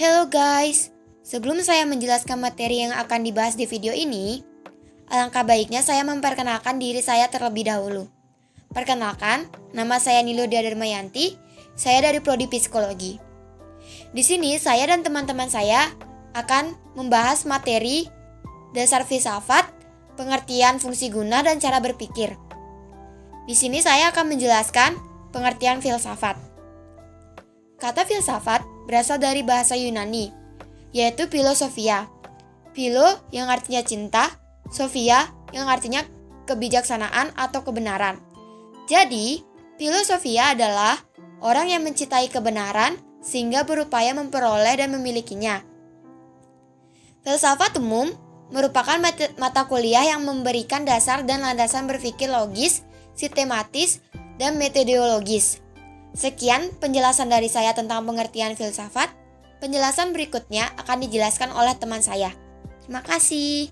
Hello guys, sebelum saya menjelaskan materi yang akan dibahas di video ini, alangkah baiknya saya memperkenalkan diri saya terlebih dahulu. Perkenalkan, nama saya Niludia Darmayanti, saya dari Prodi Psikologi. Di sini saya dan teman-teman saya akan membahas materi dasar filsafat, pengertian fungsi guna dan cara berpikir. Di sini saya akan menjelaskan pengertian filsafat. Kata filsafat berasal dari bahasa Yunani, yaitu philosophia. Philo yang artinya cinta, sophia yang artinya kebijaksanaan atau kebenaran. Jadi, philosophia adalah orang yang mencintai kebenaran sehingga berupaya memperoleh dan memilikinya. Filsafat umum merupakan mata kuliah yang memberikan dasar dan landasan berpikir logis, sistematis, dan metodologis. Sekian penjelasan dari saya tentang pengertian filsafat. Penjelasan berikutnya akan dijelaskan oleh teman saya. Terima kasih.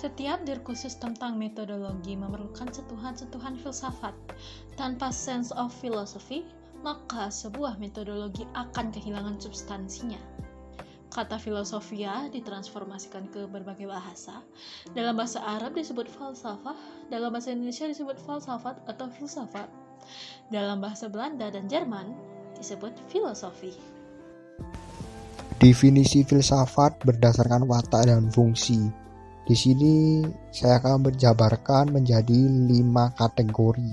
Setiap diskursus tentang metodologi memerlukan sentuhan-sentuhan filsafat. Tanpa sense of philosophy, maka sebuah metodologi akan kehilangan substansinya. Kata filosofia ditransformasikan ke berbagai bahasa. Dalam bahasa Arab disebut falsafah, dalam bahasa Indonesia disebut falsafat atau filsafat. Dalam bahasa Belanda dan Jerman disebut filosofi. Definisi filsafat berdasarkan watak dan fungsi. Di sini saya akan menjabarkan menjadi 5 kategori.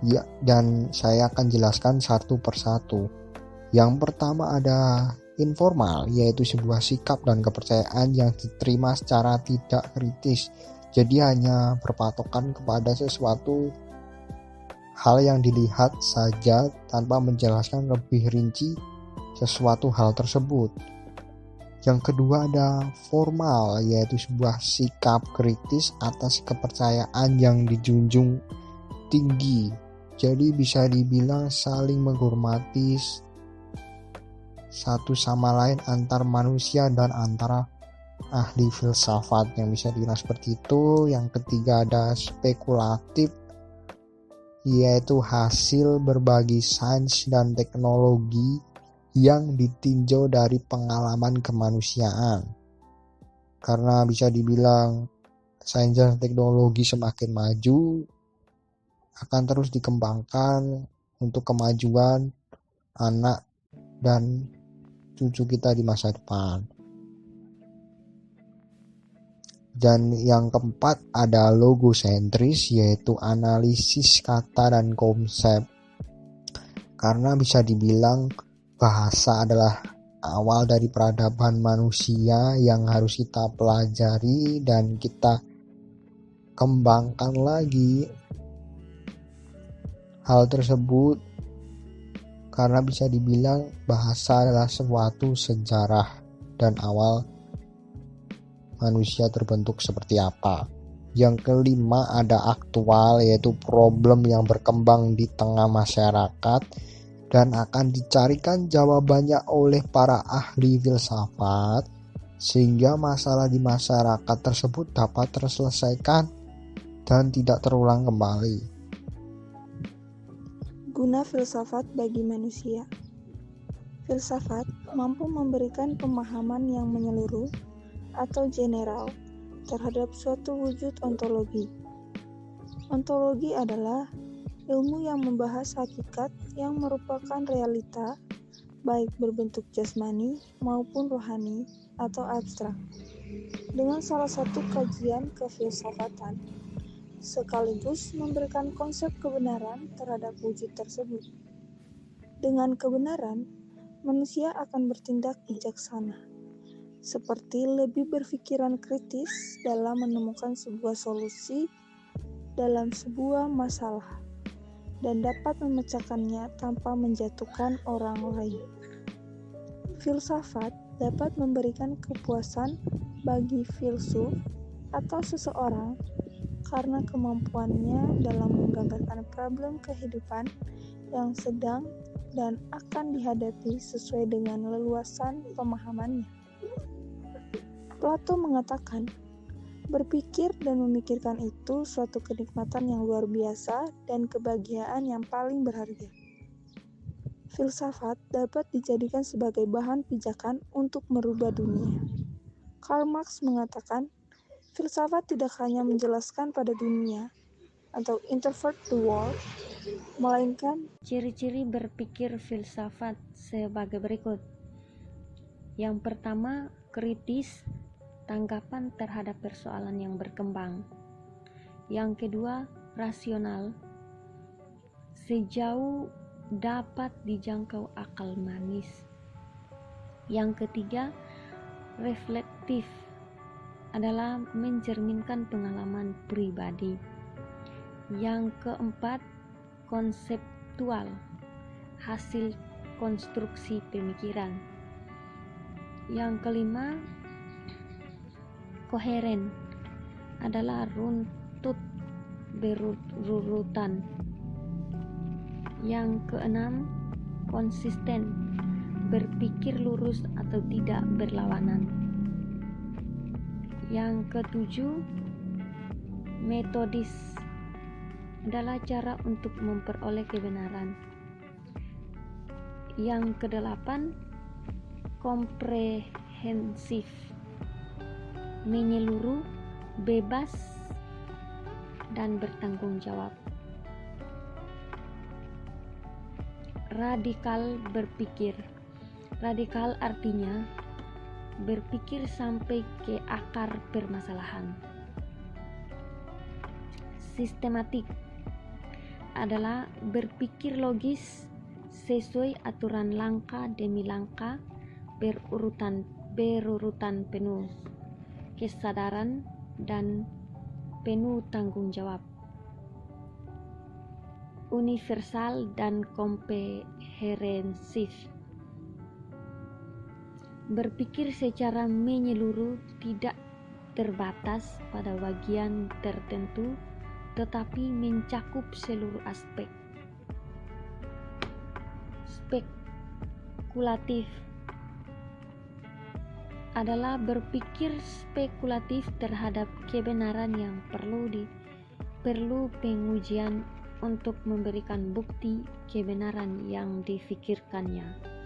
Ya, dan saya akan jelaskan satu persatu. Yang pertama ada informal, yaitu sebuah sikap dan kepercayaan yang diterima secara tidak kritis. Jadi hanya berpatokan kepada sesuatu hal yang dilihat saja tanpa menjelaskan lebih rinci sesuatu hal tersebut. Yang kedua ada formal, yaitu sebuah sikap kritis atas kepercayaan yang dijunjung tinggi. Jadi bisa dibilang saling menghormati satu sama lain antar manusia dan antara ahli filsafat yang bisa dibilang seperti itu. Yang ketiga ada spekulatif, yaitu hasil berbagi sains dan teknologi yang ditinjau dari pengalaman kemanusiaan. Karena bisa dibilang sains dan teknologi semakin maju, akan terus dikembangkan untuk kemajuan anak dan cucu kita di masa depan. Dan yang keempat ada logosentris, yaitu analisis kata dan konsep. Karena bisa dibilang bahasa adalah awal dari peradaban manusia yang harus kita pelajari dan kita kembangkan lagi hal tersebut. Karena bisa dibilang bahasa adalah suatu sejarah dan awal manusia terbentuk seperti apa. Yang kelima ada aktual, yaitu problem yang berkembang di tengah masyarakat dan akan dicarikan jawabannya oleh para ahli filsafat sehingga masalah di masyarakat tersebut dapat terselesaikan dan tidak terulang kembali. Guna filsafat bagi manusia. Filsafat mampu memberikan pemahaman yang menyeluruh atau general terhadap suatu wujud ontologi. Ontologi adalah ilmu yang membahas hakikat yang merupakan realita, baik berbentuk jasmani maupun rohani atau abstrak, dengan salah satu kajian kefilsafatan, sekaligus memberikan konsep kebenaran terhadap wujud tersebut. Dengan kebenaran, manusia akan bertindak bijaksana, seperti lebih berpikiran kritis dalam menemukan sebuah solusi dalam sebuah masalah dan dapat memecahkannya tanpa menjatuhkan orang lain. Filsafat dapat memberikan kepuasan bagi filsuf atau seseorang karena kemampuannya dalam menggambarkan problem kehidupan yang sedang dan akan dihadapi sesuai dengan leluasan pemahamannya. Plato mengatakan, berpikir dan memikirkan itu suatu kenikmatan yang luar biasa dan kebahagiaan yang paling berharga. filsafat dapat dijadikan sebagai bahan pijakan untuk merubah dunia. Karl Marx mengatakan, filsafat tidak hanya menjelaskan pada dunia atau interpret the world, melainkan Ciri-ciri berpikir filsafat sebagai berikut. Yang pertama, kritis, tanggapan terhadap persoalan yang berkembang. Yang kedua, rasional, sejauh dapat dijangkau akal manis. Yang ketiga, reflektif, adalah mencerminkan pengalaman pribadi. Yang keempat, konseptual, hasil konstruksi pemikiran. Yang kelima, koheren, adalah runtut berurutan. Yang keenam, konsisten, berpikir lurus atau tidak berlawanan. Yang ketujuh, metodis, adalah cara untuk memperoleh kebenaran. Yang kedelapan, komprehensif, menyeluruh, bebas, dan bertanggung jawab. Radikal berpikir. Radikal artinya berpikir sampai ke akar permasalahan. Sistematik adalah berpikir logis sesuai aturan langkah demi langkah, berurutan penuh kesadaran dan penuh tanggung jawab. Universal dan komprehensif, berpikir secara menyeluruh, tidak terbatas pada bagian tertentu, tetapi mencakup seluruh aspek. Spekulatif adalah berpikir spekulatif terhadap kebenaran yang perlu pengujian untuk memberikan bukti kebenaran yang difikirkannya.